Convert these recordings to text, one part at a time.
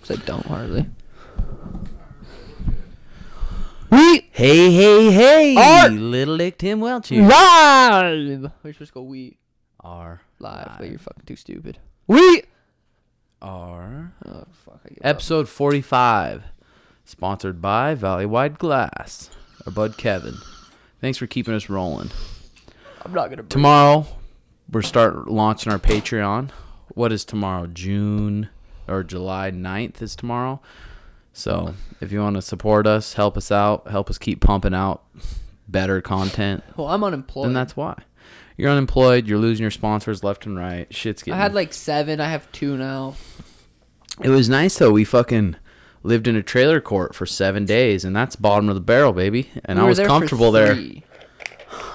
I don't hardly. Hey, Art! Little Dick Tim Welch here. Live! We're supposed to go we Are live, but live. you're fucking too stupid. We are Oh fuck! I give up. episode 45, sponsored by Valley Wide Glass. Our bud Kevin. Thanks for keeping us rolling. I'm not gonna. Tomorrow, we're launching our Patreon. What is tomorrow? June or July 9th is tomorrow. So if you want to support us, help us out, help us keep pumping out better content, Well, I'm unemployed. then that's why. You're unemployed. You're losing your sponsors left and right. Shit's getting... I had like 7. I have 2 now. It was nice, though. We fucking lived in a trailer court for 7 days, and that's bottom of the barrel, baby. And We I were was there for comfortable there. 3.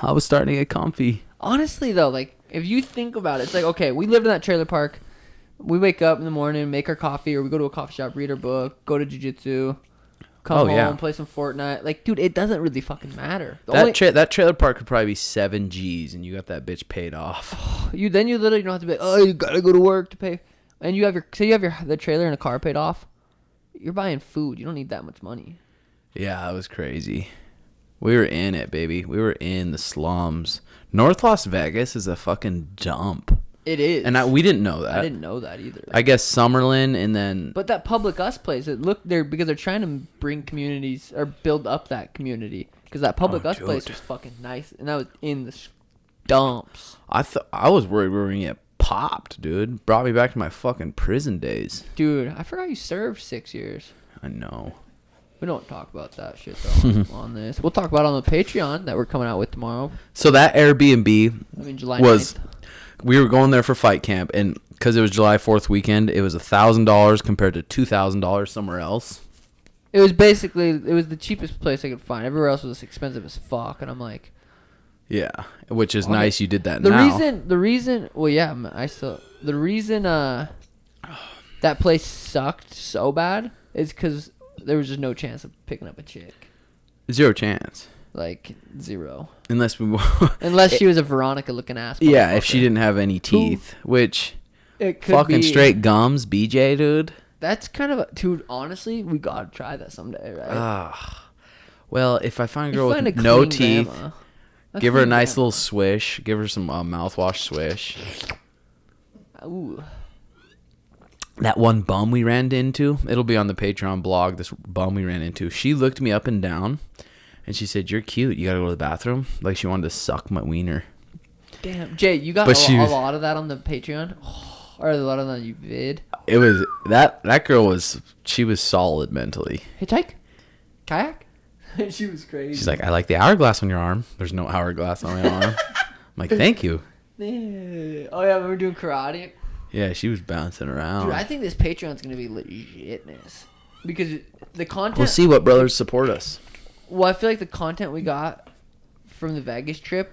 I was starting to get comfy. Honestly, though, like if you think about it, it's like okay, we lived in that trailer park. We wake up in the morning, make our coffee, or we go to a coffee shop, read our book, go to jiu-jitsu, come Oh, home, yeah. play some Fortnite. Like, dude, it doesn't really fucking matter. That trailer park could probably be 7 G's, and you got that bitch paid off. You literally don't have to be. Oh, you gotta go to work to pay, and you have the trailer and a car paid off. You're buying food. You don't need that much money. Yeah, it was crazy. We were in it, baby. We were in the slums. North Las Vegas is a fucking dump. It is. And we didn't know that. I didn't know that either. I guess Summerlin and then... But that Public Us place, because they're trying to bring communities or build up that community. Because that Public Us place was fucking nice, and that was in the dumps. I was worried we were gonna get popped, dude. Brought me back to my fucking prison days. Dude, I forgot you served 6 years. I know. We don't talk about that shit though on this. We'll talk about it on the Patreon that we're coming out with tomorrow. So that Airbnb I mean, July was... 9th. We were going there for fight camp, and because it was July 4th weekend, it was $1,000 compared to $2,000 somewhere else. It was the cheapest place I could find. Everywhere else was expensive as fuck, and I'm like... Yeah, which is Okay. nice you did that The now. reason, well, yeah, the reason that place sucked so bad is because there was just no chance of picking up a chick. 0 chance. Like, 0. Unless we... Unless she was a Veronica-looking ass. Yeah, if she motherfucker. didn't have any teeth, which... It could Fucking be. straight gums, BJ, dude. That's kind of dude, honestly, we gotta try that someday, right? Well, if I find a You girl find with a no clean teeth, grandma. give her a clean nice grandma. little swish. Give her some mouthwash swish. Ooh. That one bum we ran into, it'll be on the Patreon blog, this bum we ran into. She looked me up and down, and she said, "You're cute. You gotta go to the bathroom." Like she wanted to suck my wiener. Damn, Jay, you got a lot of that on the Patreon, or a lot of that on you vid. It was, that girl she was solid mentally. Hitchhike, kayak. She was crazy. She's like, "I like the hourglass on your arm." There's no hourglass on my arm. I'm like, "Thank you." Yeah. Oh yeah, we were doing karate. Yeah, she was bouncing around. Dude, I think this Patreon's gonna be legitness because the content. We'll see what brothers support us. Well, I feel like the content we got from the Vegas trip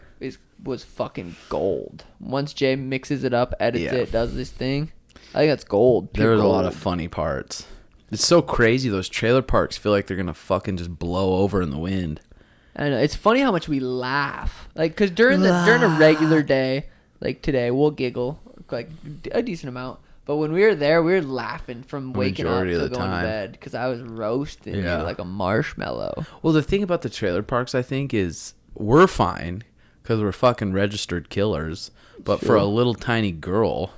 was fucking gold. Once Jay mixes it up, edits it, does this thing, I think that's gold. There was a lot of funny parts. It's so crazy. Those trailer parks feel like they're gonna fucking just blow over in the wind. I know. It's funny how much we laugh. Like, cause during a regular day, like today, we'll giggle like a decent amount. But when we were there, we were laughing from waking up Majority to of the going to time. bed because I was roasting you Yeah. like a marshmallow. Well, the thing about the trailer parks, I think, is we're fine because we're fucking registered killers. But for True. a little tiny girl,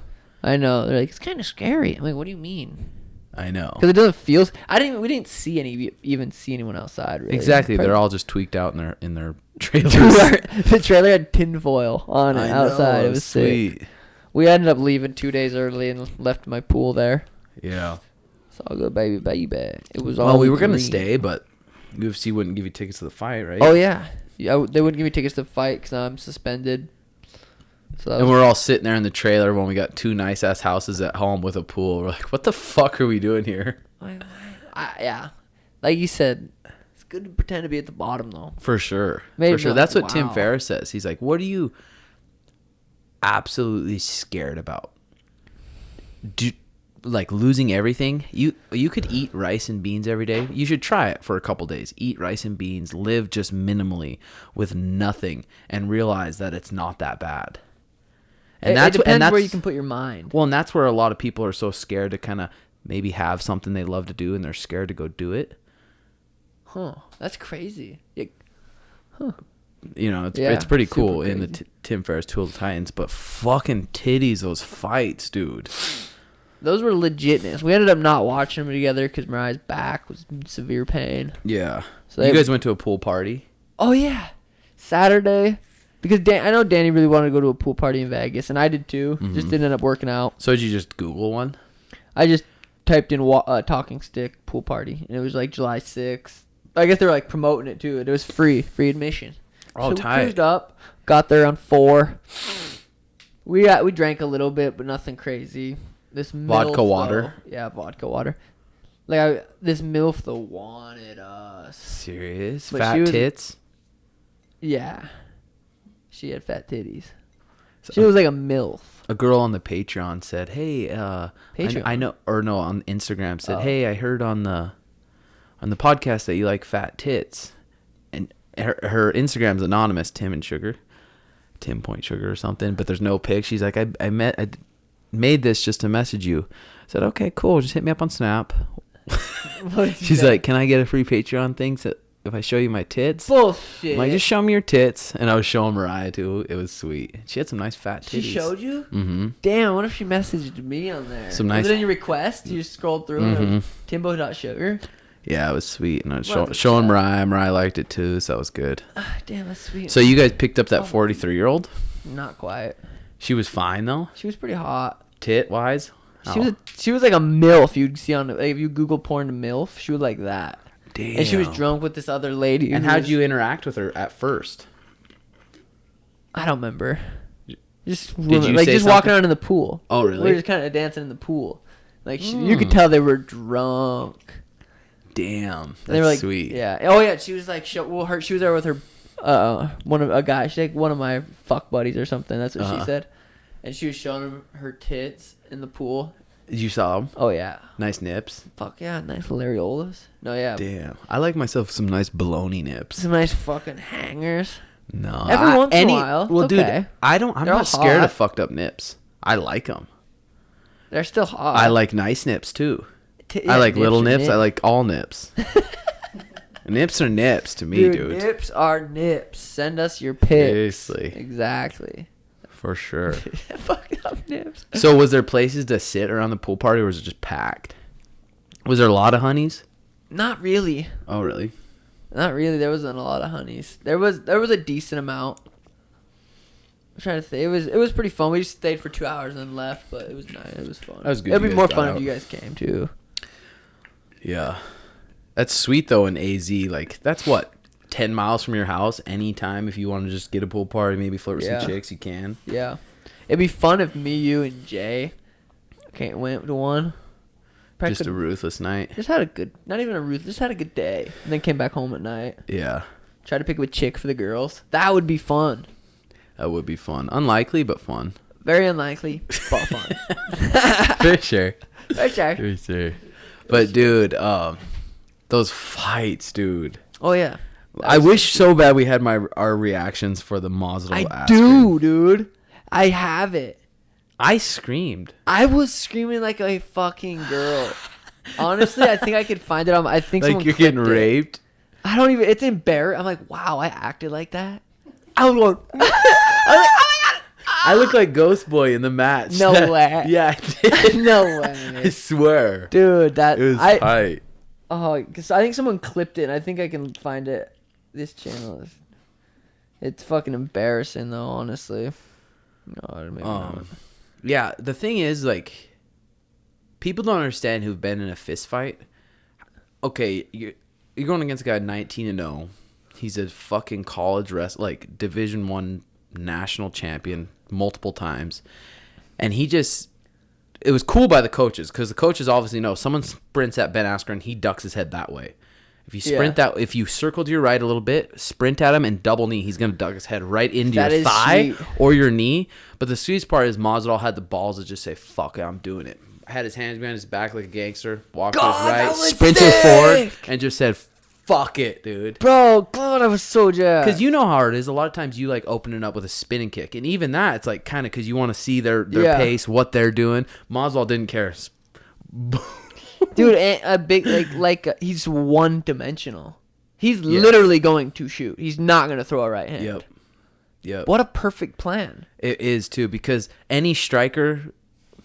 I know. They're like, it's kind of scary. I'm like, what do you mean? I know. Because it doesn't feel. We didn't see anyone outside. Really. Exactly. They're all just tweaked out in their trailers. The trailer had tinfoil on it I outside. know, It was sick. sweet. We ended up leaving 2 days early and left my pool there. Yeah. It's all good, baby. It was all. Well, we were gonna green. stay, but UFC wouldn't give you tickets to the fight, right? Oh yeah, they wouldn't give me tickets to fight because I'm suspended. So And we're all sitting there in the trailer when we got 2 nice ass houses at home with a pool. We're like, what the fuck are we doing here? yeah, like you said, it's good to pretend to be at the bottom though. For sure. Maybe For sure. not. That's what Tim Wow. Ferriss says. He's like, what are you absolutely scared about? like losing everything, you could eat rice and beans every day. You should try it for a couple days. Eat rice and beans, live just minimally with nothing, and realize that it's not that bad. And it depends where you can put your mind. Well, and that's where a lot of people are so scared to kind of maybe have something they love to do, and they're scared to go do it. Huh? That's crazy. You know, it's pretty cool crazy. in the Tim Ferriss Tool of the Titans, but fucking titties, those fights, dude. Those were legitness. We ended up not watching them together because Mariah's back was in severe pain. Yeah. So you guys went to a pool party? Oh yeah, Saturday. Because I know Danny really wanted to go to a pool party in Vegas, and I did too. Just didn't end up working out. So did you just Google one? I just typed in talking stick pool party, and it was like July 6th. I guess they were like promoting it too. It was free admission. Oh, so tight. We cruised up, got there on 4. We drank a little bit, but nothing crazy. This Vodka MILF, water? though, yeah, vodka water. Like this MILF though wanted us. Serious? But Fat tits? Yeah. She had fat titties. She was like a MILF. A girl on the Patreon said, "Hey, Patreon? I know, or no, on Instagram said, Oh. hey, I heard on the podcast that you like fat tits." And her Instagram's anonymous, Tim Point Sugar or something, but there's no pic. She's like, I made this just to message you. I said, okay, cool, just hit me up on Snap. She's like, can I get a free Patreon thing if I show you my tits? Bullshit. I'm like, just show me your tits. And I was showing Mariah too. It was sweet. She had some nice fat titties. She showed you? Mm-hmm. Damn, what if she messaged me on there? Some nice- Was it in your request? You just scrolled through and it was Timbo.sugar? Yeah, it was sweet. And I was What a showing chat. Mariah. Mariah liked it too, so that was good. Damn, that's sweet. So you guys picked up that Oh. 43-year-old? Not quite. She was fine though, She was pretty hot. tit-wise? She was like a MILF you'd see on like, if you Google porn to MILF, she was like that. Damn. And she was drunk with this other lady. And who how'd was- you interact with her at first? I don't remember. Just Did you like say just walking something? around in the pool. Oh, We really? were just kind of dancing in the pool. Like you could tell they were drunk. Damn, that's And they were like, sweet. Yeah. Oh yeah. She was like, she was there with her, a guy. She's like one of my fuck buddies or something. That's what she said. And she was showing him her tits in the pool. You saw them? Oh yeah. Nice nips. Fuck yeah, nice Lariolas. No yeah. Damn, I like myself some nice baloney nips. Some nice fucking hangers. No, Every once in a while, it's Well, dude, okay. I'm They're all not scared hot. of fucked up nips. I like them. They're still hot. I like nice nips too. Yeah, I like little are nips. I like all nips. Nips are nips to me, dude. Nips are nips. Send us your pics. Seriously, Exactly. for sure. Fucked up nips. So, was there places to sit around the pool party, or was it just packed? Was there a lot of honeys? Not really. Oh, really? Not really. There wasn't a lot of honeys. There was a decent amount. I'm trying to think. It was pretty fun. We just stayed for 2 hours and then left, but it was nice. It was fun. That was good It'd you be guys more got fun out. if you guys came too. Yeah. That's sweet, though, in AZ. Like, that's what? 10 miles from your house? Anytime if you want to just get a pool party, maybe flirt with Yeah. some chicks, you can. Yeah. It'd be fun if me, you, and Jay went to one. Probably Just a ruthless night. just had a good, not even a ruth, just had a good day, and then came back home at night. Yeah. Tried to pick up a chick for the girls. That would be fun. That would be fun. Unlikely, but fun. Very unlikely, but fun. For sure. For sure. For sure. But, dude, those fights, dude. Oh yeah. I wish so bad we had our reactions for the Mazdal I ass do, cream. dude. I have it. I screamed. I was screaming like a fucking girl. Honestly, I think I could find it on. I think Like someone you're getting clipped it. raped. I don't even. It's embarrassing. I'm like, wow, I acted like that. I was going. I was like, oh I look like Ghost Boy in the match. No way. Yeah, I my did. god. No way, I swear. dude. That It was I. tight. Oh, because I think someone clipped it. And I think I can find it. This channel is. It's fucking embarrassing though. Honestly. No, maybe not. Yeah, the thing is, like, people don't understand who've been in a fist fight. Okay, you're going against a guy 19-0. He's a fucking college like Division I national champion multiple times, and it was cool by the coaches because the coaches obviously know someone sprints at Ben Askren, he ducks his head that way. If you sprint if you circle to your right a little bit, sprint at him and double knee, he's gonna duck his head right into That your is thigh sweet. or your knee. But the sweetest part is Masvidal had the balls to just say, "Fuck it, I'm doing it." had his hands behind his back like a gangster, walked God, to his that right, was sprinted sick! forward, and just said, "Fuck it, dude." Bro, God, I was so jazzed. Because you know how it is. A lot of times you like open it up with a spinning kick, and even that, it's like kind of because you want to see their Yeah. pace, what they're doing. Masvidal didn't care. Dude, and a big he's one dimensional. He's literally going to shoot. He's not going to throw a right hand. Yep. What a perfect plan. It is too, because any striker,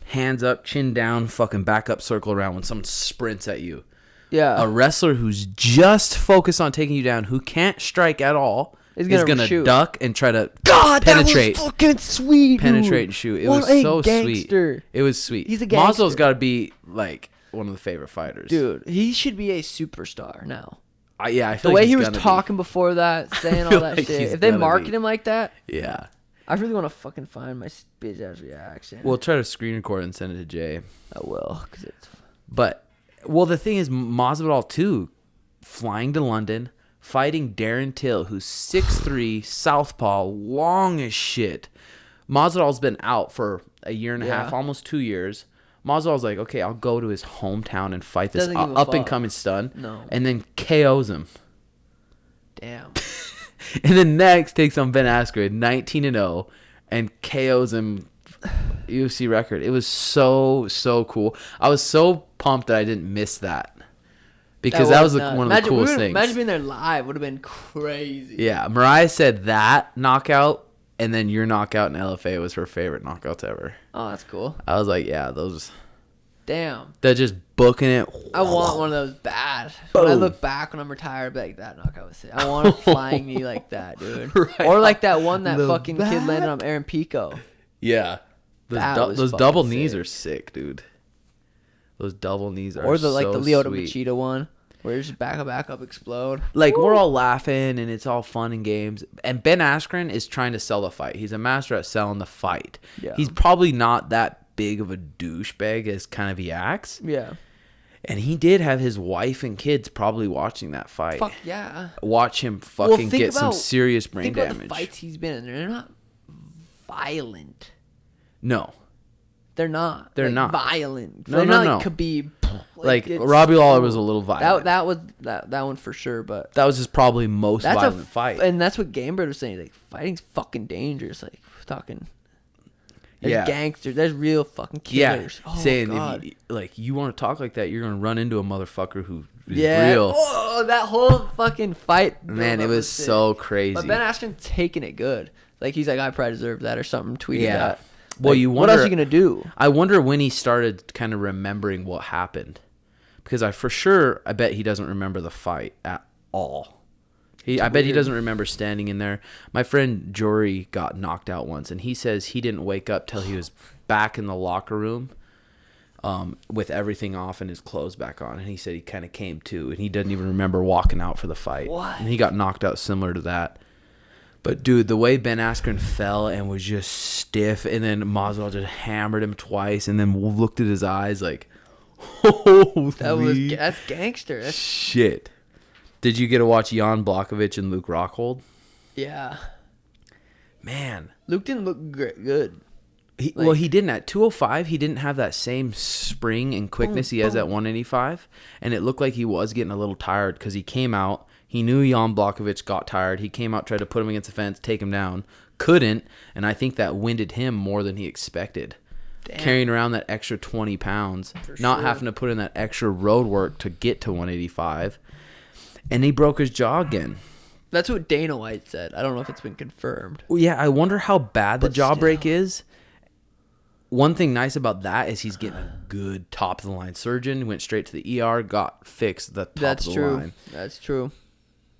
hands up, chin down, fucking back up, circle around when someone sprints at you. Yeah. A wrestler who's just focused on taking you down, who can't strike at all, is gonna shoot. duck and try to God, penetrate. that was fucking sweet. Penetrate dude. and shoot. It What was a so gangster. sweet. It was sweet. He's a gangster. Masvidal's got to be like one of the favorite fighters. Dude, he should be a superstar now. I feel The like way he's he was gonna be. talking before that, saying all feel that like shit. he's If they gonna market be. him like that, Yeah. I really want to fucking find my bitch ass reaction. We'll try to screen record and send it to Jay. I will, because it's... But, well, the thing is, Masvidal, too, flying to London, fighting Darren Till, who's 6'3", southpaw, long as shit. Masvidal's been out for a year and a half, almost 2 years. Masvidal's like, okay, I'll go to his hometown and fight this Doesn't give a up-and-coming stud. No. And then KOs him. Damn. And then next takes on Ben Askren, 19-0, and KOs him. UFC record. It was so cool. I was so pumped that I didn't miss that, because that was one of the coolest things. Imagine being there live. Would have been crazy. Yeah, Mariah said that knockout, and then your knockout in LFA was her favorite knockouts ever. Oh, that's cool. I was like, yeah, those. Damn. They're just booking it. I want one of those bad. When I Boom. look back when I'm retired, I'll be like, that knockout was sick. I want a flying knee like that, dude. Right. Or like that one that The fucking kid landed on Aaron Pico. Yeah, That was those fucking double knees sick. are sick, dude. Those double knees are Or the so Lyoto sweet. Machida one, where it's just back up, explode. Like, we're all laughing and it's all fun and games. And Ben Askren is trying to sell the fight. He's a master at selling the fight. Yeah. He's probably not that big of a douchebag as kind of he acts. Yeah. And he did have his wife and kids probably watching that fight. Fuck yeah. Watch him fucking think get some about- serious brain Think about damage. the fights he's been in. They're not violent. No. They're not. They're like, not. violent. No, They're no, not no. like Khabib. Like, it's- Robbie Lawler was a little violent. That was that one for sure, but That was his probably most that's violent fight. And that's what Gamebird was saying. Like, fighting's fucking dangerous. Like, we're talking. There's Yeah. gangsters. There's real fucking Yeah, killers. Oh, saying God. if you want to talk like that, you're gonna run into a motherfucker who is Yeah. real. Oh, that whole fucking fight. Man, it build-up was sick. so crazy. But Ben Askren taking it good. Like, he's like, I probably deserve that or something. Tweeted Yeah. that. Well, Like, you what else wonder- are you gonna do? I wonder when he started kind of remembering what happened, because I bet he doesn't remember the fight at all. I bet he weird. doesn't remember standing in there. My friend Jory got knocked out once, and he says he didn't wake up till he was back in the locker room, with everything off and his clothes back on. And he said he kind of came to, and he didn't even remember walking out for the fight. What? And he got knocked out similar to that. But dude, the way Ben Askren fell and was just stiff, and then Masvidal just hammered him twice, and then looked at his eyes like, holy That's gangster. That's, shit. Did you get to watch Jan Blachowicz and Luke Rockhold? yeah. Man, Luke didn't look good. he didn't at 205. He didn't have that same spring and quickness he has at 185, and it looked like he was getting a little tired because he came out. He knew Jan Blachowicz got tired. He came out, tried to put him against the fence, take him down. Couldn't, and I think that winded him more than he expected. Damn. Carrying around that extra 20 pounds, not sure. having to put in that extra road work to get to 185. And he broke his jaw again. That's what Dana White said. I don't know if it's been confirmed. Well, yeah, I wonder how bad the But jaw still. break is. One thing nice about that is he's getting a good top of the line surgeon. Went straight to the ER, got fixed the top That's of the true. line. That's true.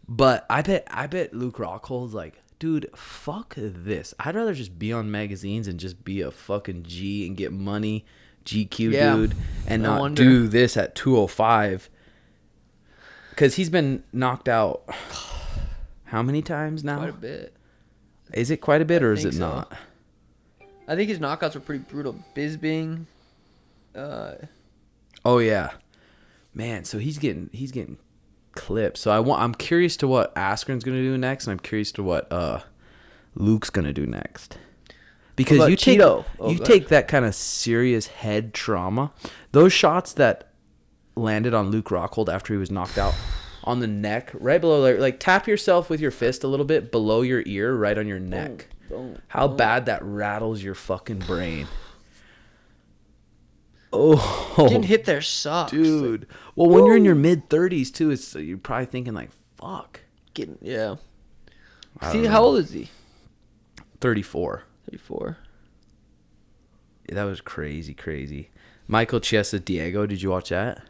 But I bet Luke Rockhold's like, dude, fuck this. I'd rather just be on magazines and just be a fucking G and get money, GQ Yeah. dude, and No not wonder. do this at 205. Because he's been knocked out how many times now? Quite a bit. Is it quite a bit, I or is think it so. not? I think his knockouts were pretty brutal. Bisbing. Oh yeah, man. So he's getting clipped. So I'm curious to what Askren's gonna do next, and I'm curious to what Luke's gonna do next. Because What you about take Cheeto? Oh, you God. take that kind of serious head trauma. Those shots that landed on Luke Rockhold after he was knocked out on the neck, right below, like tap yourself with your fist a little bit below your ear, right on your neck. How bad that rattles your fucking brain. Oh, Getting hit there sucks. dude. Well, when you're in your mid-30s too, it's you're probably thinking like, fuck. Yeah. I See, don't how know. old is he? 34. 34. That was crazy. Michael Chiesa Diego, did you watch that?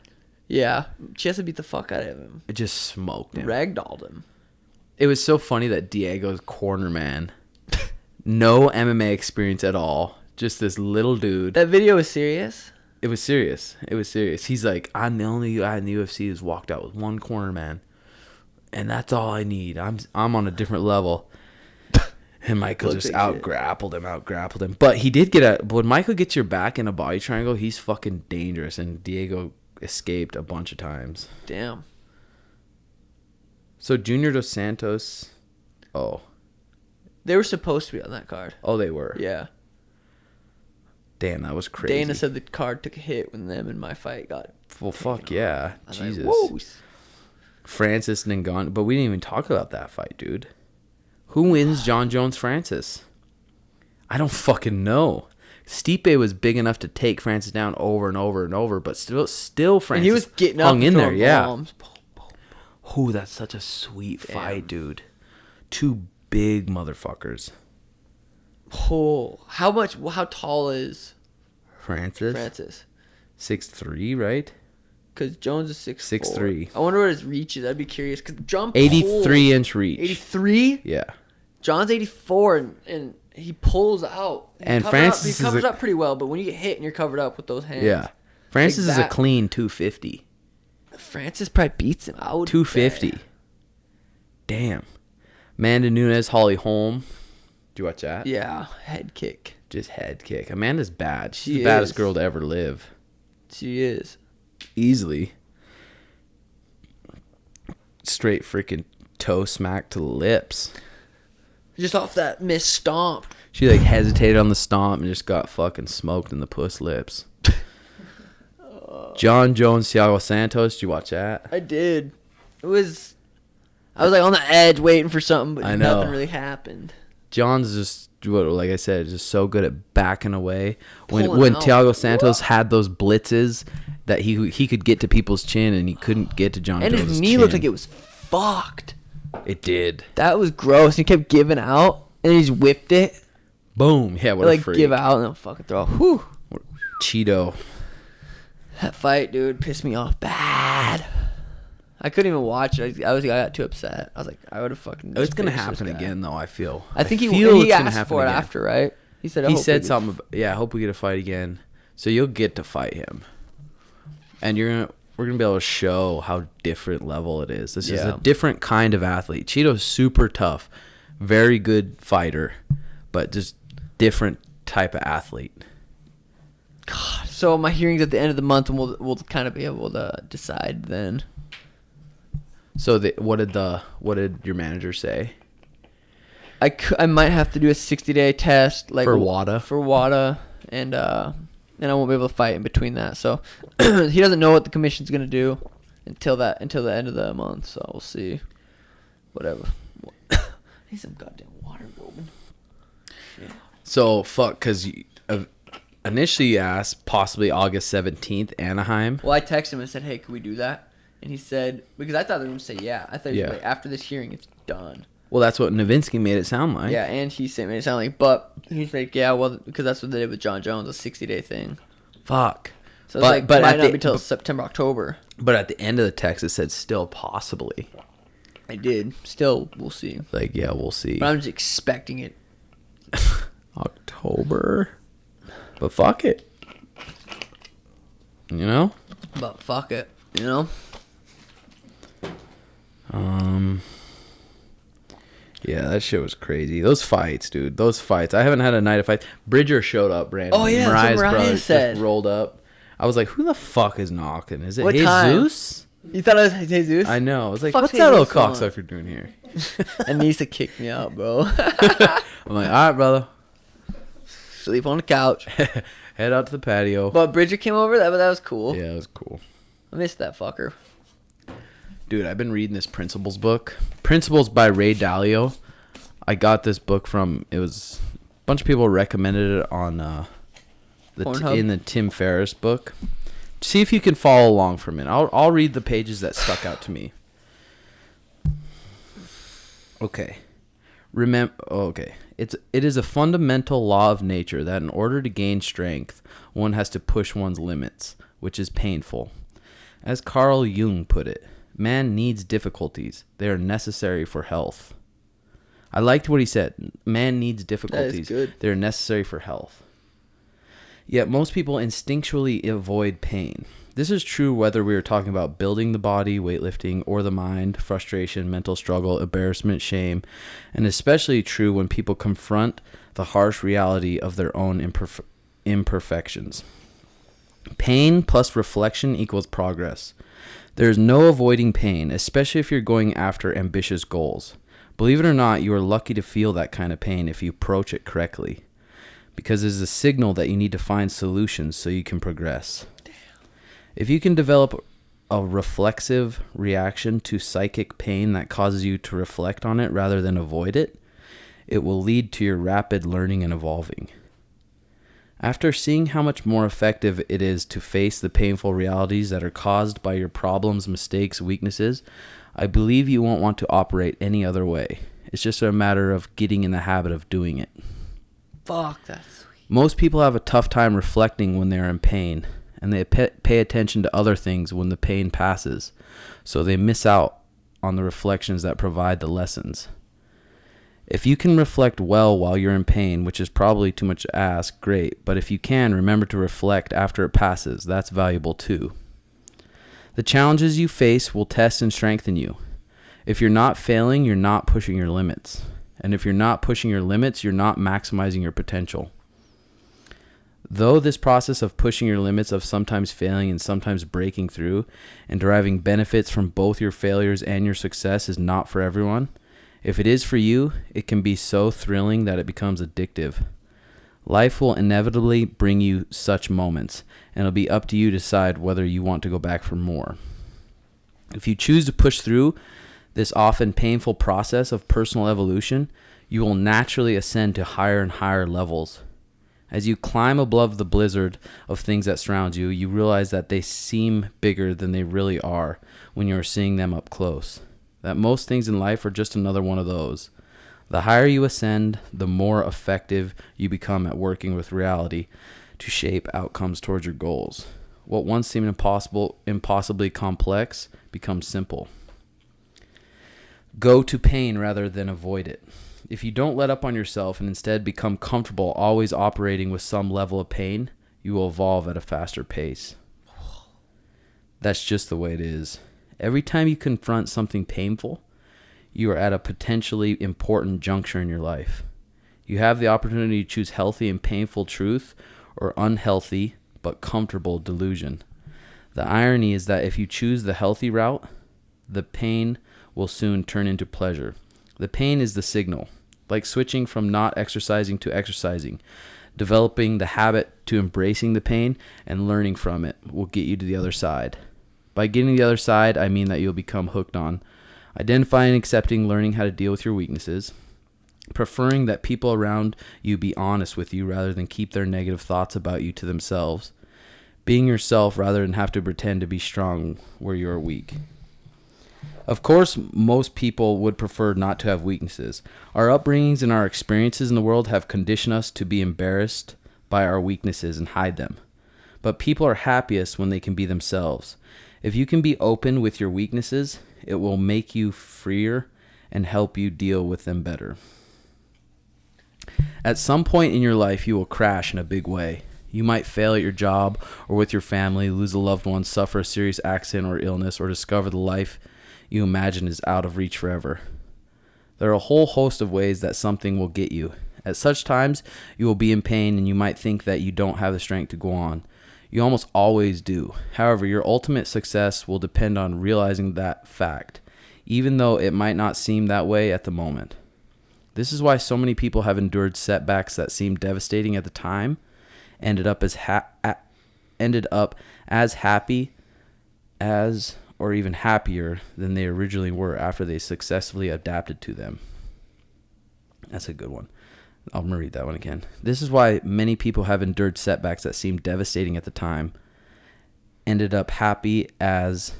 Yeah. Chiesa beat the fuck out of him. It just smoked him. Ragdolled him. It was so funny that Diego's corner man, no MMA experience at all, just this little dude. That video was serious. It was serious. He's like, I'm the only guy in the UFC who's walked out with one corner man, and that's all I need. I'm on a different level. And Michael Looks just like out shit. grappled him. But he did get when Michael gets your back in a body triangle, he's fucking dangerous. And Diego escaped a bunch of times. Damn. So Junior Dos Santos, They were supposed to be on that card. they were. Yeah. Damn, that was crazy. Dana said the card took a hit when them and my fight got. Well, fuck yeah. I was like, Jesus. whoa. Francis Ngannou. But we didn't even talk about that fight, dude. Who wins John Jones Francis? I don't fucking know. Stipe was big enough to take Francis down over and over and over, but still Francis And he was getting up hung in there, throwing yeah. bombs. Ooh, that's such a sweet fight, dude. Two big motherfuckers. Oh, how tall is Francis? Francis? 6'3", right? Because Jones is 6'4". 6'3". I wonder what his reach is. I'd be curious. Because John 83-inch reach. 83? Yeah. John's 84, and he pulls out. And Francis he is covers a- up pretty well, but when you get hit and you're covered up with those hands. Yeah. Francis is a that. clean 250. Francis probably beats him out. 250. Damn. Amanda Nunes, Holly Holm. Did you watch that? Yeah, head kick. Just head kick. Amanda's bad. She's She the baddest is. girl to ever live. She is. Easily. Straight freaking toe smack to the lips. Just off that miss stomp. She like hesitated on the stomp and just got fucking smoked in the puss lips. John Jones, Thiago Santos. Did you watch that? I did. I was like on the edge waiting for something, but I know. nothing really happened. John's just, like I said, just so good at backing away. When Pulling out. Thiago Santos had those blitzes that he could get to people's chin and he couldn't get to John And Jones' his knee chin. looked like it was fucked. It did. That was gross. He kept giving out, and he just whipped it. Boom. Yeah, what a Like freak. give out and then fucking throw. Whew. Cheeto. That fight, dude, pissed me off bad. I couldn't even watch it. I got too upset. I was like, I would have fucking. It's just gonna finished happen this guy. again, though. I feel. I think feel he it's gonna asked happen for it again. after, right? He said. He said something. I hope we get a fight again. So you'll get to fight him, and we're gonna be able to show how different level it is. This is Yeah. a different kind of athlete. Cheeto's super tough, very good fighter, but just different type of athlete. God. So my hearing's at the end of the month, and we'll kind of be able to decide then. So what did your manager say? I might have to do a 60-day test, like For WADA? For WADA, and I won't be able to fight in between that. So he doesn't know what the commission's gonna do until the end of the month. So we'll see. Whatever. I need some goddamn water, Roman. So fuck, because initially you asked possibly August 17th, Anaheim. Well, I texted him and said, "Hey, can we do that?" And he said, because I thought they were gonna say yeah. I thought he was Yeah. like, after this hearing, it's done. Well, that's what Novinsky made it sound like. Yeah, and he made it sound like, but he's like, yeah, well, because that's what they did with John Jones, a 60-day thing. Fuck. So it's like, but might at not the- be till September, October. But at the end of the text, it said still possibly. I did. Still, we'll see. Like, yeah, we'll see. But I'm just expecting it. October. But fuck it. You know? But fuck it, you know? Yeah, that shit was crazy. Those fights, dude. Those fights. I haven't had a night of fights. Bridger showed up, Brandon. Oh, yeah, that's what Mariah brothers said. just rolled up. I was like, who the fuck is knocking? Is it What Jesus? You thought I was Jesus? I know. I was like, Fuck's what's that little Jesus on? cocksucker doing here? Anissa kicked me out, bro. I'm like, all right, brother. sleep on the couch. Head out to the patio. But Bridget came over. That was cool. Yeah, it was cool. I missed that fucker. Dude, I've been reading this Principles book. Principles by Ray Dalio. I got this book from, it was, a bunch of people recommended it on in the Tim Ferriss book. See if you can follow along for a minute. I'll read the pages that stuck out to me. Okay. It is a fundamental law of nature that in order to gain strength, one has to push one's limits, which is painful. As Carl Jung put it, man needs difficulties. They are necessary for health. I liked what he said. Man needs difficulties. That is good. They're necessary for health. Yet most people instinctually avoid pain. This is true whether we are talking about building the body, weightlifting, or the mind, frustration, mental struggle, embarrassment, shame, and especially true when people confront the harsh reality of their own imperfections. Pain plus reflection equals progress. There is no avoiding pain, especially if you're going after ambitious goals. Believe it or not, you are lucky to feel that kind of pain if you approach it correctly, because it is a signal that you need to find solutions so you can progress. If you can develop a reflexive reaction to psychic pain that causes you to reflect on it rather than avoid it, it will lead to your rapid learning and evolving. After seeing how much more effective it is to face the painful realities that are caused by your problems, mistakes, weaknesses, I believe you won't want to operate any other way. It's just a matter of getting in the habit of doing it. Fuck, that's sweet. Most people have a tough time reflecting when they're in pain, and they pay attention to other things when the pain passes, so they miss out on the reflections that provide the lessons. If you can reflect well while you're in pain, which is probably too much to ask, great, but if you can, remember to reflect after it passes. That's valuable too. The challenges you face will test and strengthen you. If you're not failing, you're not pushing your limits. And if you're not pushing your limits, you're not maximizing your potential. Though this process of pushing your limits, of sometimes failing and sometimes breaking through and deriving benefits from both your failures and your success is not for everyone, if it is for you, it can be so thrilling that it becomes addictive. Life will inevitably bring you such moments, and it'll be up to you to decide whether you want to go back for more. If you choose to push through this often painful process of personal evolution, you will naturally ascend to higher and higher levels. As you climb above the blizzard of things that surround you, you realize that they seem bigger than they really are when you are seeing them up close. That most things in life are just another one of those. The higher you ascend, the more effective you become at working with reality to shape outcomes towards your goals. What once seemed impossibly complex becomes simple. Go to pain rather than avoid it. If you don't let up on yourself and instead become comfortable always operating with some level of pain, you will evolve at a faster pace. That's just the way it is. Every time you confront something painful, you are at a potentially important juncture in your life. You have the opportunity to choose healthy and painful truth or unhealthy but comfortable delusion. The irony is that if you choose the healthy route, the pain will soon turn into pleasure. The pain is the signal, like switching from not exercising to exercising. Developing the habit to embracing the pain and learning from it will get you to the other side. By getting to the other side, I mean that you'll become hooked on identifying, accepting, learning how to deal with your weaknesses, preferring that people around you be honest with you rather than keep their negative thoughts about you to themselves, being yourself rather than have to pretend to be strong where you're weak. Of course, most people would prefer not to have weaknesses. Our upbringings and our experiences in the world have conditioned us to be embarrassed by our weaknesses and hide them. But people are happiest when they can be themselves. If you can be open with your weaknesses, it will make you freer and help you deal with them better. At some point in your life, you will crash in a big way. You might fail at your job or with your family, lose a loved one, suffer a serious accident or illness, or discover the life you imagine is out of reach forever. There are a whole host of ways that something will get you. At such times, you will be in pain and you might think that you don't have the strength to go on. You almost always do. However, your ultimate success will depend on realizing that fact, even though it might not seem that way at the moment. This is why so many people have endured setbacks that seemed devastating at the time, ended up as happy as or even happier than they originally were after they successfully adapted to them. That's a good one. I'm going to read that one again. This is why many people have endured setbacks that seemed devastating at the time, ended up happy as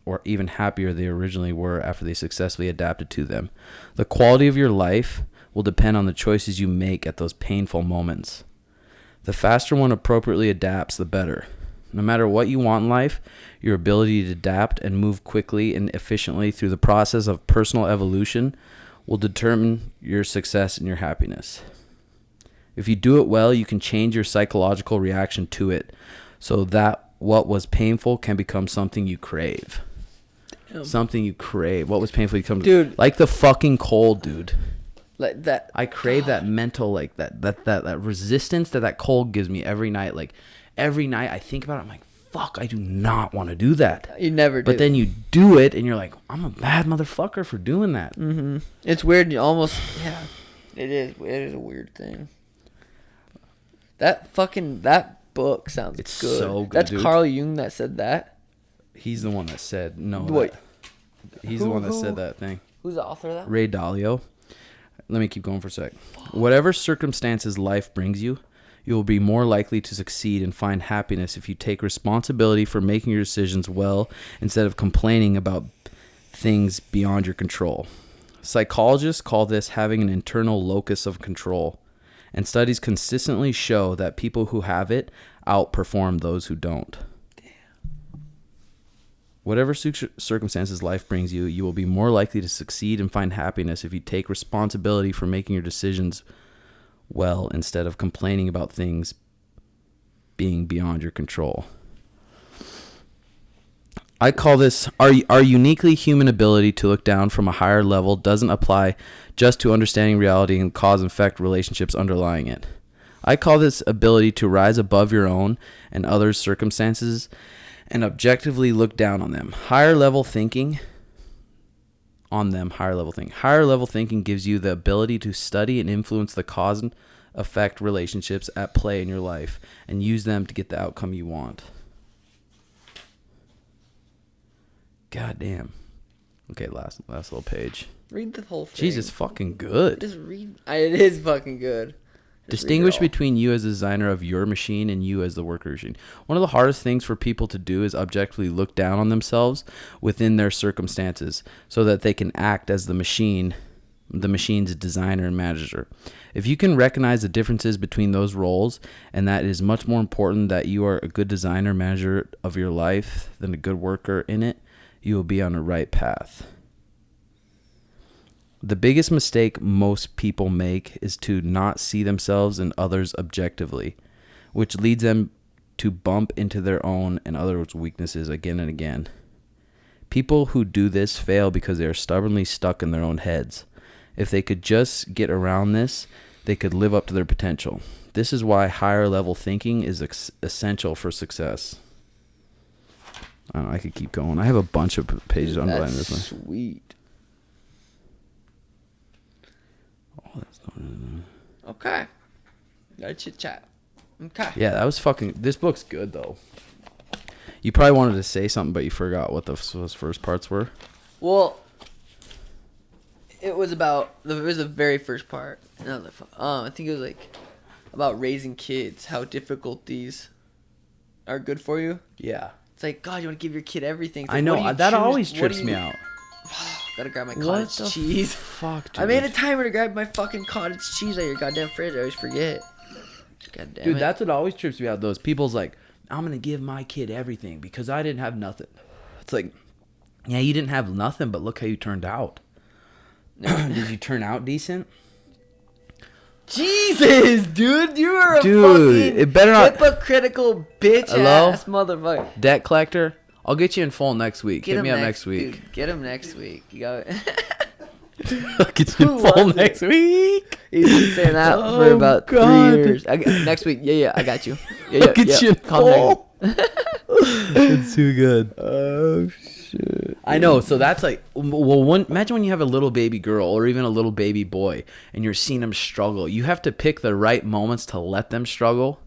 or even happier they originally were after they successfully adapted to them. The quality of your life will depend on the choices you make at those painful moments. The faster one appropriately adapts, the better. No matter what you want in life, your ability to adapt and move quickly and efficiently through the process of personal evolution will determine your success and your happiness. If you do it well, you can change your psychological reaction to it so that what was painful can become something you crave. Damn. Something you crave. What was painful becomes, dude, like the fucking cold, dude. Like that. I crave that mental, like that resistance that cold gives me every night. Like every night I think about it, I'm like, fuck, I do not want to do that. You never do. But then you do it and you're like, I'm a bad motherfucker for doing that. Mm-hmm. It's weird. You almost, yeah, it is. It is a weird thing. That book sounds it's good. So good. That's dude. Carl Jung that said that. He's the one that said no. Wait. He's the one that said that thing. Who's the author of that? Ray Dalio. Let me keep going for a sec. Whatever circumstances life brings you, you will be more likely to succeed and find happiness if you take responsibility for making your decisions well instead of complaining about things beyond your control. Psychologists call this having an internal locus of control, and studies consistently show that people who have it outperform those who don't. Whatever circumstances life brings you, you will be more likely to succeed and find happiness if you take responsibility for making your decisions well instead of complaining about things being beyond your control. I call this our uniquely human ability to look down from a higher level doesn't apply just to understanding reality and cause and effect relationships underlying it. I call this ability to rise above your own and others' circumstances and objectively look down on them. Higher level thinking gives you the ability to study and influence the cause and effect relationships at play in your life and use them to get the outcome you want. God damn. Okay, last little page. Read the whole thing. Jesus, fucking good. Just read. It is fucking good. Distinguish between you as the designer of your machine and you as the worker machine. One of the hardest things for people to do is objectively look down on themselves within their circumstances so that they can act as the machine's designer and manager. If you can recognize the differences between those roles and that it is much more important that you are a good designer manager of your life than a good worker in it, you will be on the right path. The biggest mistake most people make is to not see themselves and others objectively, which leads them to bump into their own and others' weaknesses again and again. People who do this fail because they are stubbornly stuck in their own heads. If they could just get around this, they could live up to their potential. This is why higher level thinking is essential for success. I don't know, I could keep going. I have a bunch of pages underlined this one. Sweet. Okay. Gotta chit chat. Okay. Yeah, that was fucking. This book's good though. You probably wanted to say something, but you forgot what those first parts were. Well, it was the very first part. I think it was like about raising kids, how difficult these are good for you. Yeah. It's like, God, you want to give your kid everything. Like, I know that always trips me out. Gotta grab my cottage cheese. Fuck, dude. I made a timer to grab my fucking cottage cheese out of your goddamn fridge. I always forget. God damn Dude, it. that's what always trips me out. Those people's like, I'm gonna give my kid everything because I didn't have nothing. It's like, yeah, you didn't have nothing, but look how you turned out. Did you turn out decent? Jesus, dude, you are a fucking it better not hypocritical bitch ass motherfucker. Debt collector. I'll get you in full next week. Hit me up next week. Dude, get him next week. You got it. I'll get you in full next week. He's been saying that for about 3 years. Next week. Yeah, I got you. Yeah, I'll get you in full. It's too good. Oh, shit. shit. I know. So that's like, well, imagine when you have a little baby girl or even a little baby boy and you're seeing them struggle. You have to pick the right moments to let them struggle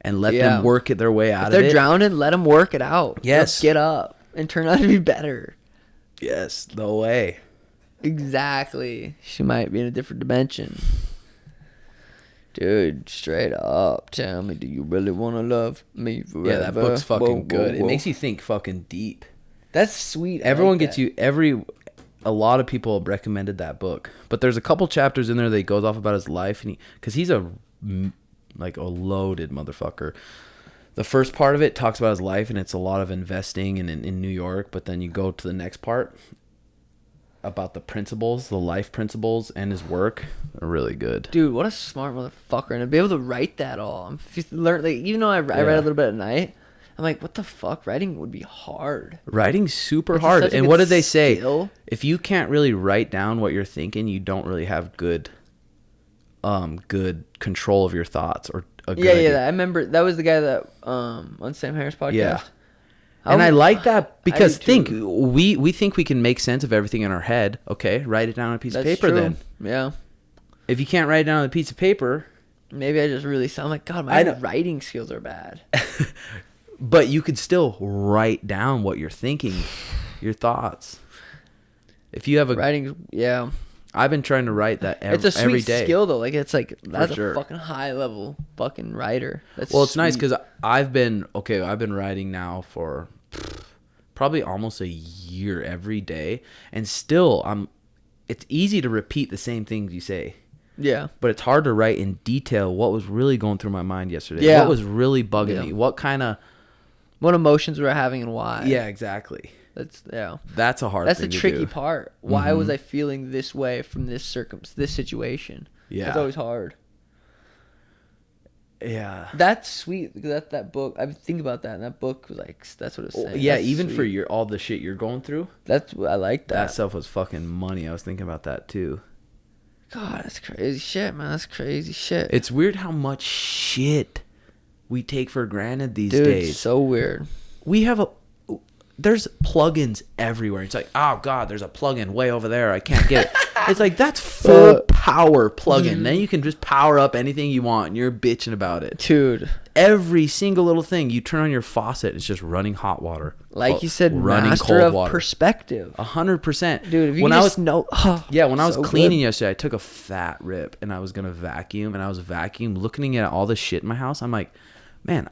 and let them work their way out If of they're it. drowning, let them work it out. Yes. They'll get up and turn out to be better. Yes, the way. Exactly. She might be in a different dimension. Dude, straight up, tell me, do you really want to love me forever? Yeah, that book's fucking Whoa, good. whoa. It makes you think fucking deep. That's sweet. I Everyone like gets that. a lot of people have recommended that book, but there's a couple chapters in there that he goes off about his life, and because he's a loaded motherfucker. The first part of it talks about his life, and it's a lot of investing in New York, but then you go to the next part about the principles, the life principles, and his work are really good. Dude, what a smart motherfucker. And to be able to write that all. Even though I read a little bit at night, I'm like, what the fuck? Writing would be hard. Writing's super It's hard. such a And good what did they say? skill. If you can't really write down what you're thinking, you don't really have good control of your thoughts or a good idea. I remember that was the guy that on Sam Harris podcast. Yeah. And I like that because do think too. we think we can make sense of everything in our head. Okay, write it down on a piece of That's paper true. then. Yeah. If you can't write it down on a piece of paper, Maybe I just really sound like, God, I my know. writing skills are bad. but you could still write down what you're thinking, your thoughts. If you have Writing, yeah. I've been trying to write that It's a every sweet day. skill, though. Like, it's like, that's sure. a fucking high level fucking writer. That's Well, it's nice sweet. because I've been writing now for probably almost a year every day, and still it's easy to repeat the same things you say, Yeah. but it's hard to write in detail what was really going through my mind yesterday. Yeah. What was really bugging Yeah. me? What kind of What emotions we're having and why. Yeah, exactly. That's a hard That's the thing to tricky do. part. Why Mhm. was I feeling this way from this situation? Yeah. It's always hard. Yeah. That's sweet. Because that book, I think about that, and that book was like, that's what it's saying. Yeah, That's even for sweet. all the shit you're going through, That's I like that that. stuff was fucking money. I was thinking about that too. God, that's crazy shit, man. That's crazy shit. It's weird how much shit we take for granted these Dude, days. so weird. We have there's plugins everywhere. It's like, oh god, there's a plugin way over there. I can't get it. It's like that's full power plugin. Then you can just power up anything you want, and you're bitching about it. Dude, Every single little thing you turn on your faucet, it's just running hot water. like you said, running master cold of water. perspective. 100%, Dude, if you when can I just was know, when I was so cleaning good. yesterday, I took a fat rip and I was gonna vacuum, and I was looking at all the shit in my house. I'm like, man,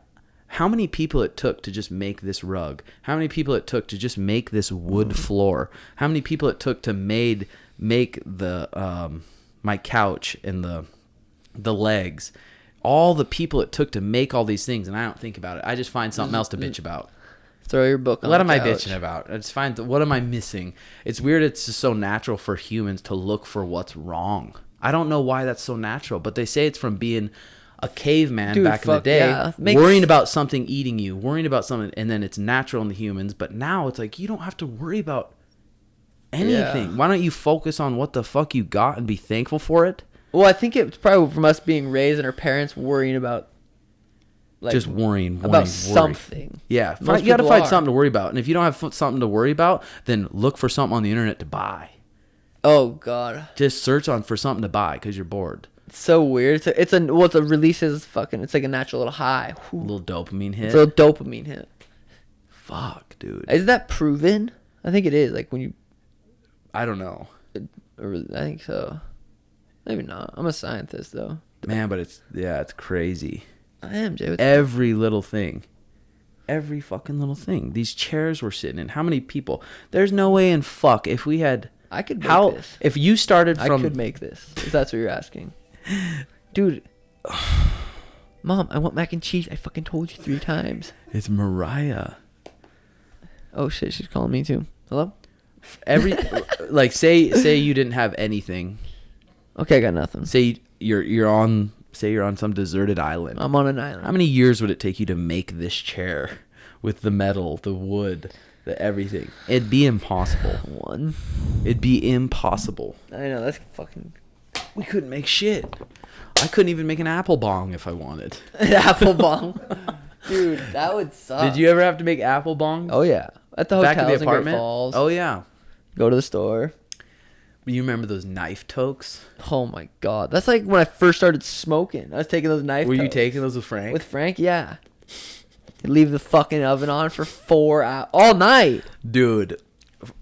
how many people it took to just make this rug? How many people it took to just make this wood floor? How many people it took to make the my couch and the legs? All the people it took to make all these things, and I don't think about it. I just find something else to bitch about. Throw your book on What the am I couch. bitching about? I just find what am I missing? It's weird. It's just so natural for humans to look for what's wrong. I don't know why that's so natural, but they say it's from being a caveman Dude, back in the fuck day, yeah. worrying about something eating you, worrying about something, and then it's natural in the humans. But now it's like you don't have to worry about anything. Yeah. Why don't you focus on what the fuck you got and be thankful for it? Well, I think it's probably from us being raised and our parents worrying about, like, Just worrying about something. Yeah, Most you got to people find are. something to worry about. And if you don't have something to worry about, then look for something on the internet to buy. Oh God, Just search for something to buy because you're bored. it's so weird. It's a release is fucking. It's like a natural little high. A little dopamine hit. It's a little dopamine hit. Fuck, dude. Is that proven? I think it is. Like when you, I don't know. I think so. Maybe not. I'm a scientist though. Man, but it's crazy. I am, Jay. Every little thing. Every fucking little thing. These chairs we're sitting in. How many people? There's no way in fuck if we had... I could make this. If you started from... I could make this. If that's what you're asking. Dude. Mom, I want mac and cheese. I fucking told you 3 times. It's Mariah. Oh shit, she's calling me too. Hello? Like, say you didn't have anything. Okay, I got nothing. Say you're on some deserted island. I'm on an island. How many years would it take you to make this chair with the metal, the wood, the everything? It'd be impossible. 1. It'd be impossible. I know, that's fucking... We couldn't make shit. I couldn't even make an apple bong if I wanted. An apple bong. Dude, that would suck. Did you ever have to make apple bongs? Oh yeah. At the back of hotels the in Great apartment. Falls. Oh yeah. Go to the store. You remember those knife tokes? Oh my god, that's like when I first started smoking. I was taking those knife. Were you tokes. taking those with Frank? With Frank? Yeah. You leave the fucking oven on for 4 hours all night. Dude,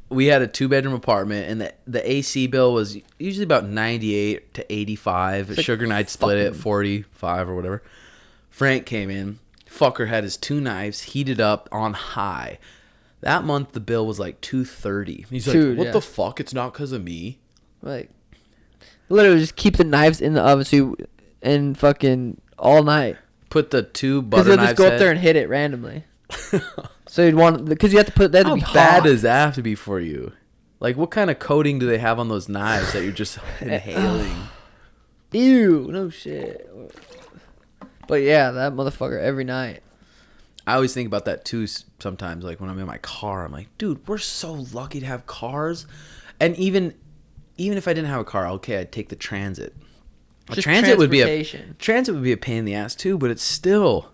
we had a 2-bedroom apartment, and the AC bill was usually about 98 to 85. It's like Sugar and I'd split it at fucking- 45 or whatever. Frank came in. Fucker had his 2 knives heated up on high. That month the bill was like $230. He's like, Dude, "What yeah. the fuck? It's not because of me." Like, literally just keep the knives in the oven and fucking all night. Put the 2 Because butter you'll knives. just go up there and hit it randomly. So you'd want, because you have to put that to How be bad hot. does that have to be for you? Like, what kind of coating do they have on those knives that you're just inhaling? Ew, no shit. But yeah, that motherfucker every night. I always think about that too sometimes, like when I'm in my car. I'm like, dude, we're so lucky to have cars. And even if I didn't have a car, okay, I'd take the transit. Just Transit would be transportation. a pain in the ass too, but it's still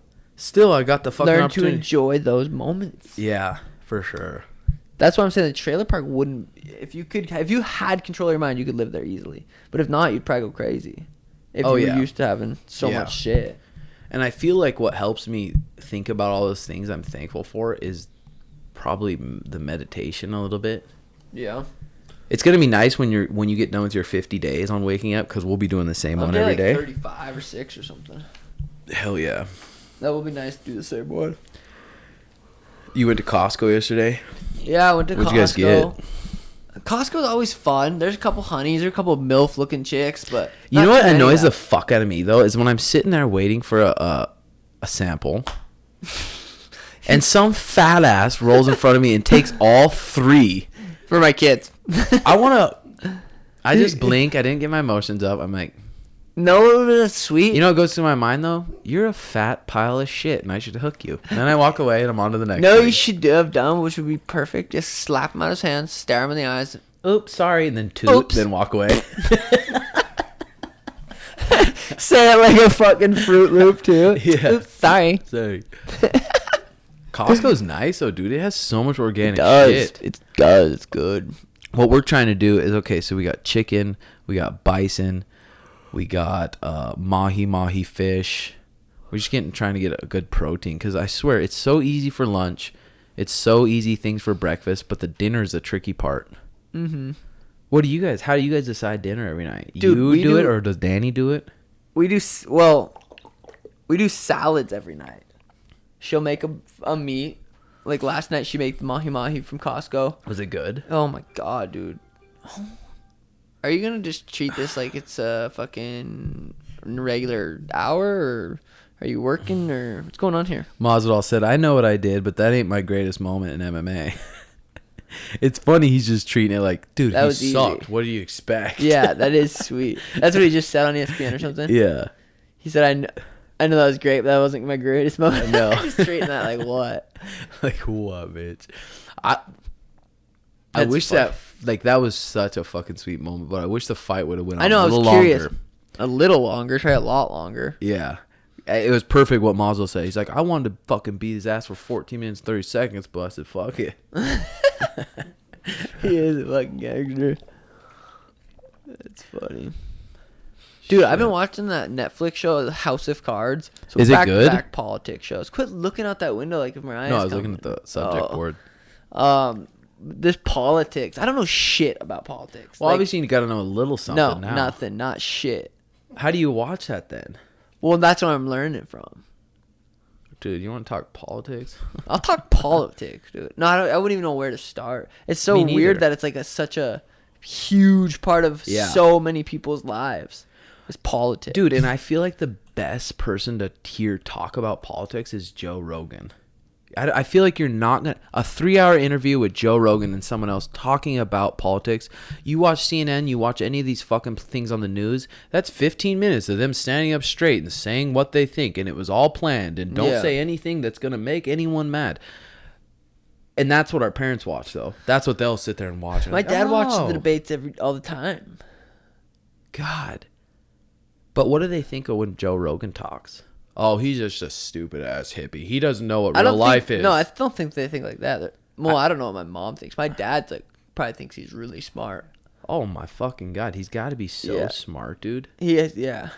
I got the fucking Learn to opportunity. enjoy those moments. Yeah, for sure. That's why I'm saying the trailer park wouldn't. If you had control of your mind, you could live there easily. But if not, you'd probably go crazy. If Oh, you yeah. were used to having so Yeah. much shit. And I feel like what helps me think about all those things I'm thankful for is probably the meditation a little bit. Yeah. It's gonna be nice when you get done with your 50 days on waking up, because we'll be doing the same one every like day. 35 or 6 or something. Hell yeah! That would be nice to do the same one. You went to Costco yesterday. Yeah, I went to Costco. What'd you guys get? Costco's always fun. There's a couple honeys, there's a couple MILF looking chicks, but You not know what too many annoys of the fuck out of me though is when I'm sitting there waiting for a sample, and some fat ass rolls in front of me and takes all 3. for my kids. I just blink. I didn't get my emotions up. I'm like, No, that's sweet. you know what goes through my mind though? You're a fat pile of shit, and I should hook you. And then I walk away, and I'm on to the next. No, thing. you should have done, which would be perfect. Just slap him out his hands, stare him in the eyes. Oops, sorry, and then toot, Oops. then walk away. Say it like a fucking Fruit Loop too. Yeah. Oops, sorry. Sorry. Costco's nice though, dude. It has so much organic shit. It does. It's good. What we're trying to do is, okay, so we got chicken, we got bison, we got mahi fish. We're just trying to get a good protein, because I swear it's so easy for lunch, it's so easy things for breakfast, but the dinner is the tricky part. Mm-hmm. How do you guys decide dinner every night? Dude, you we do it, do- or does Danny do it? We do salads every night. She'll make a meat. Like last night, she made the mahi from Costco. Was it good? Oh my god, dude. Are you gonna just treat this like it's a fucking regular hour, or are you working, or what's going on here? Masvidal said, "I know what I did, but that ain't my greatest moment in MMA." It's funny, he's just treating it like, dude, That he was easy. sucked. What do you expect? Yeah, that is sweet. That's what he just said on ESPN or something. Yeah. He said, I know that was great, but that wasn't my greatest moment." No. He's treating that like what? Like, what, bitch? I That's wish funny. that was such a fucking sweet moment, but I wish the fight would have went on I know, a I was little curious. longer. A little longer. Try a lot longer. Yeah. It was perfect what Masvidal said. He's like, I wanted to fucking beat his ass for 14 minutes, 30 seconds, but I said, fuck it. He is a fucking gangster. It's funny. Dude, I've been watching that Netflix show, House of Cards. So Is it good? back politics shows. Quit looking out that window like if my eyes. No, I was looking at the subject Oh. board. This politics. I don't know shit about politics. Well, Like, obviously you got to know a little something no, now. nothing, not shit. How do you watch that then? Well, that's what I'm learning from. Dude, you want to talk politics? I'll talk politics, dude. No, I wouldn't even know where to start. It's so Me neither. weird that it's like such a huge part of Yeah. so many people's lives. It's politics. Dude, and I feel like the best person to hear talk about politics is Joe Rogan. I feel like you're not gonna a 3-hour interview with Joe Rogan and someone else talking about politics. You watch CNN, you watch any of these fucking things on the news. That's 15 minutes of them standing up straight and saying what they think, and it was all planned. And don't Yeah. say anything that's gonna make anyone mad. And that's what our parents watch, though. That's what they'll sit there and watch. And My like, dad watches "Oh, the debates all the time. God. But what do they think of when Joe Rogan talks? Oh, he's just a stupid ass hippie. He doesn't know what real life is. No, I don't think they think like that. Well, I don't know what my mom thinks. My dad's like probably thinks he's really smart. Oh my fucking god, he's got to be so Yeah. smart, dude. He is, yeah.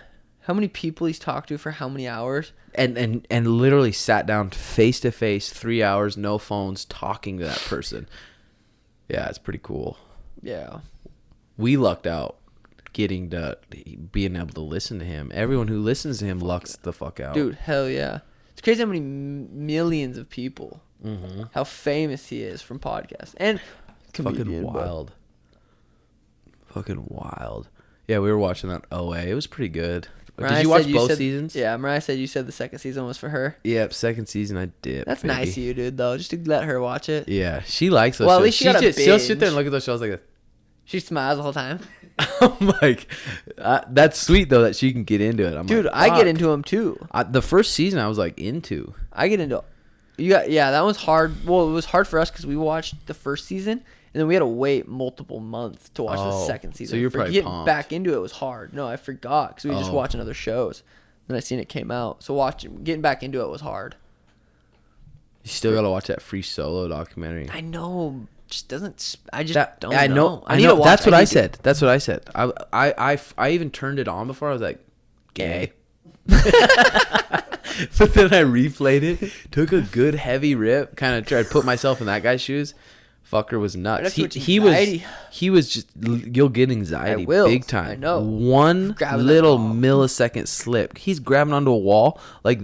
How many people he's talked to for how many hours? And literally sat down face to face 3 hours, no phones, talking to that person. Yeah, it's pretty cool. Yeah. We lucked out being able to listen to him. Everyone who listens to him lucks the fuck out. Dude, hell yeah. It's crazy how many millions of people, how famous he is from podcasts. And fucking wild. Fucking wild. Yeah, we were watching that OA. It was pretty good. Did you watch both seasons? Yeah, Mariah said you said the second season was for her. Yep, second season I did. That's nice of you, dude, though. Just to let her watch it. Yeah, she likes those Well, shows. at least she got a she'll sit there binge. and look at those shows like this. She smiles the whole time. I'm like, that's sweet though that she can get into it. I'm Dude, like, I get fuck. into them too. The first season I was like into. I get into. Yeah, that was hard. Well, it was hard for us because we watched the first season and then we had to wait multiple months to watch the Oh, second season. so you're probably getting pumped. back into it was hard. No, I forgot because we were just Oh. watching other shows. Then I seen it came out, so getting back into it was hard. You still gotta watch that Free Solo documentary. I know, just doesn't. I just don't. I know. I need to watch. That's what I need to. said. That's what I said. I even turned it on before. I was like, gay. But then I replayed it, took a good heavy rip, kind of tried to put myself in that guy's shoes. Fucker was nuts. That's what He was just, you'll get anxiety I will. big time. I know. One Grabbing little that ball. millisecond slip, he's grabbing onto a wall like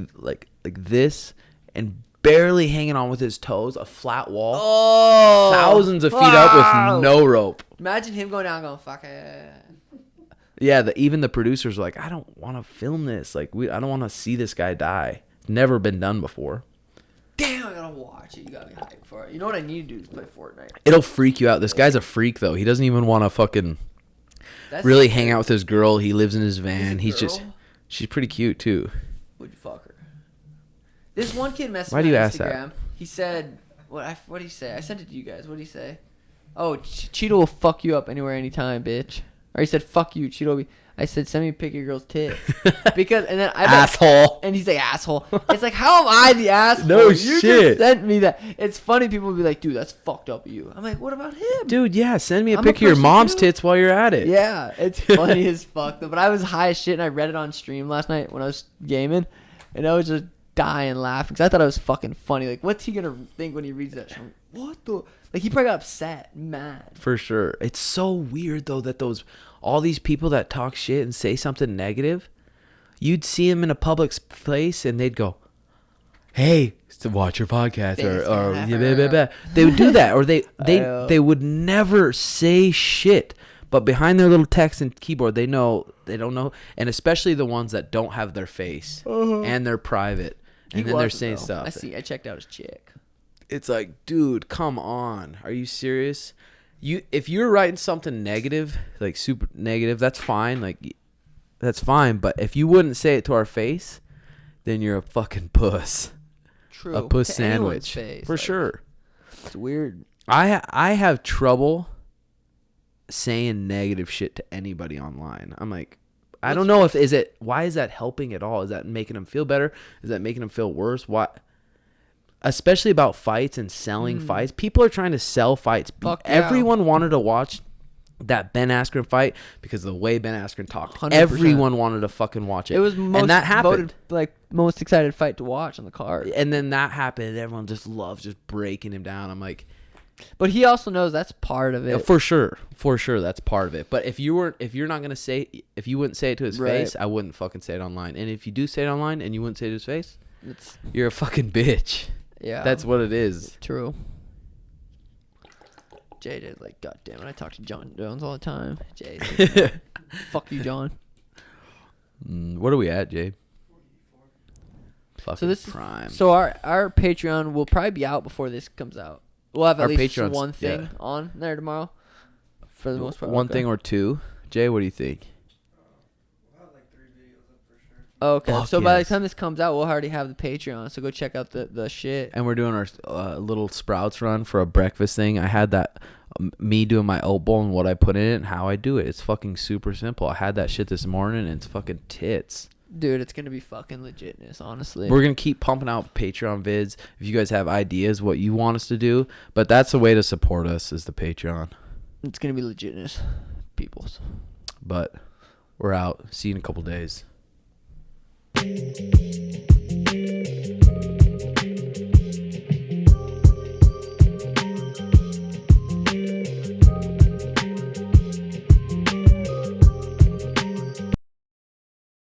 this and barely hanging on with his toes, a flat wall, Oh, thousands of feet up with no rope. Imagine him going down, going fuck it. Yeah, even the producers were like, I don't want to film this. Like, I don't want to see this guy die. It's never been done before. Damn, I gotta watch it. You got me hyped for it. You know what I need to do is play Fortnite. It'll freak you out. This guy's a freak, though. He doesn't even want to fucking That's really hang out with his girl. He lives in his van. His He's just, girl? she's pretty cute, too. Would you fuck her? This one kid messaged Why me do you on ask that? Instagram. He said, what did he say? I sent it to you guys. What did he say? Oh, Cheeto will fuck you up anywhere, anytime, bitch. Or he said, fuck you, Cheeto will be... I said, send me a pic of your girl's tits. Because, and then I bet, Asshole. and he's like, asshole. It's like, how am I the asshole? No You shit. just sent me that. It's funny, people will be like, dude, that's fucked up of you. I'm like, what about him? Dude, yeah, send me a I'm a pic of your person, mom's too. tits while you're at it. Yeah, it's funny as fuck though. But I was high as shit and I read it on stream last night when I was gaming, and I was just dying laughing because I thought it was fucking funny. Like, what's he gonna think when he reads that? I'm like, what the? Like, he probably got upset, mad. For sure. It's so weird, though, that all these people that talk shit and say something negative, you'd see them in a public place and they'd go, hey, watch your podcast, or yeah, blah, blah, blah. They would do that, or they would never say shit, but behind their little text and keyboard they don't know, and especially the ones that don't have their face and they're private, and then they're saying stuff. I checked out his chick. It's like, dude, come on, are you serious? If you're writing something negative, like super negative, that's fine, that's fine, but if you wouldn't say it to our face, then you're a fucking puss. True. A puss To anyone's sandwich. face, For like, sure. It's weird. I have trouble saying negative shit to anybody online. I'm like, I don't know why is that helping at all? Is that making them feel better? Is that making them feel worse? What? Especially about fights and selling fights. People are trying to sell fights. Fuck yeah. Everyone wanted to watch that Ben Askren fight because of the way Ben Askren talked. 100%. Everyone wanted to fucking watch it. It was and that happened. voted like most excited fight to watch on the card. And then that happened. And everyone just loves just breaking him down. I'm like, But he also knows that's part of it. for sure, that's part of it. But if you wouldn't say it to his Right. face, I wouldn't fucking say it online. And if you do say it online and you wouldn't say it to his face, It's you're a fucking bitch. yeah. That's what it is. true. Jay did like, God damn it, I talk to John Jones all the time. Jay's like, fuck you, John. What are we at, Jay? Fucking So this prime. is so our Patreon will probably be out before this comes out. We'll have at Our least Patreon's- one thing yeah. on there tomorrow. For the most part, One okay. thing or two. Jay, what do you think? Okay, Fuck so by the yes. time this comes out, we'll already have the Patreon. So go check out the shit. And we're doing our little Sprouts run for a breakfast thing. I had that, me doing my oat bowl and what I put in it and how I do it. It's fucking super simple. I had that shit this morning and it's fucking tits. Dude, it's gonna be fucking legitness, honestly. We're gonna keep pumping out Patreon vids. If you guys have ideas what you want us to do, but that's the way to support us is the Patreon. It's gonna be legitness, peoples. But we're out. See you in a couple days.